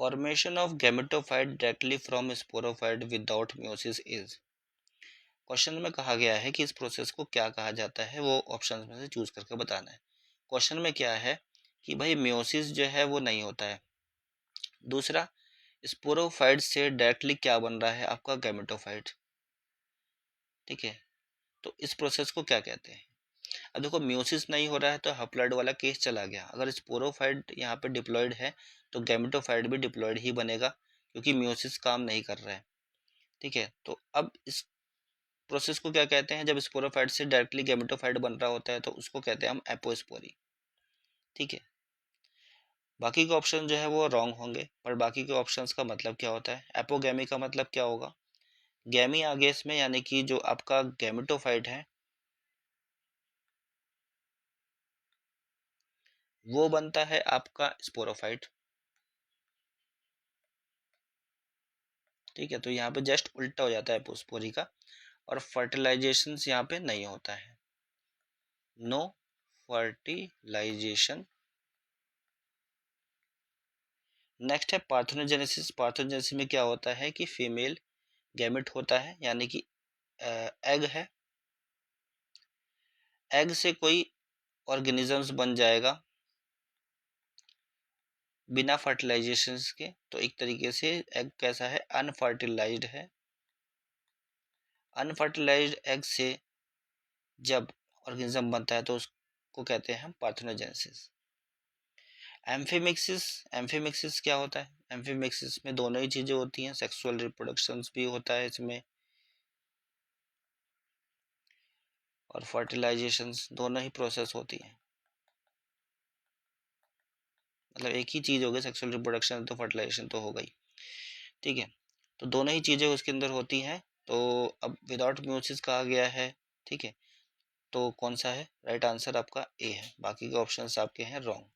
Formation of gametophyte directly from sporophyte without meiosis is. Question में कहा गया है कि इस प्रोसेस को क्या कहा जाता है, वो ऑप्शन में से चूज करके बताना है। क्वेश्चन में क्या है कि भाई मियोसिस जो है वो नहीं होता है। दूसरा, स्पोरोफाइट से डायरेक्टली क्या बन रहा है, आपका गैमेटोफाइट। ठीक है, तो इस प्रोसेस को क्या कहते हैं। अब देखो मियोसिस नहीं हो रहा है तो हैप्लॉइड वाला केस चला गया। अगर स्पोरोफाइट यहाँ पे डिप्लॉयड है तो गैमेटोफाइट भी डिप्लॉयड ही बनेगा, क्योंकि मियोसिस काम नहीं कर रहा है। ठीक है, तो अब इस प्रोसेस को क्या कहते हैं, जब स्पोरोफाइट से डायरेक्टली गैमेटोफाइट बन रहा होता है तो उसको कहते हैं हम एपोस्पोरी। ठीक है, बाकी के ऑप्शन जो है वो रॉन्ग होंगे, पर बाकी के ऑप्शंस का मतलब क्या होता है। एपोगैमी का मतलब क्या होगा, गैमी आगे इसमें, यानी कि जो आपका गैमेटोफाइट है वो बनता है आपका स्पोरोफाइट। ठीक है, तो यहाँ पे जस्ट उल्टा हो जाता है एपोस्पोरी का, और फर्टिलाइजेशन यहाँ पे नहीं होता है, नो फर्टिलाइजेशन। नेक्स्ट है पार्थेनोजेनेसिस। पार्थेनोजेनेसिस में क्या होता है कि फीमेल गैमेट होता है, यानी कि एग है, एग से कोई ऑर्गेनिजम्स बन जाएगा बिना फर्टिलाइजेशन के। तो एक तरीके से एग कैसा है, अनफर्टिलाइज्ड है। अनफर्टिलाइज्ड एग से जब ऑर्गेनिज्म बनता है तो उसको कहते हैं हम पार्थेनोजेनेसिस। एम्फीमिक्सिस, एम्फीमिक्सिस क्या होता है, एम्फीमिक्सिस में दोनों ही चीजें होती हैं, सेक्सुअल रिप्रोडक्शंस भी होता है इसमें और फर्टिलाइजेशंस, दोनों ही प्रोसेस होती हैं। मतलब एक ही चीज हो गई, सेक्सुअल रिप्रोडक्शन तो फर्टिलाइजेशन तो हो गई। ठीक है, तो दोनों ही चीजें उसके अंदर होती हैं। तो अब विदाउट म्यूसिस कहा गया है। ठीक है, तो कौन सा है राइट आंसर, आपका ए है, बाकी के ऑप्शंस आपके हैं रॉन्ग।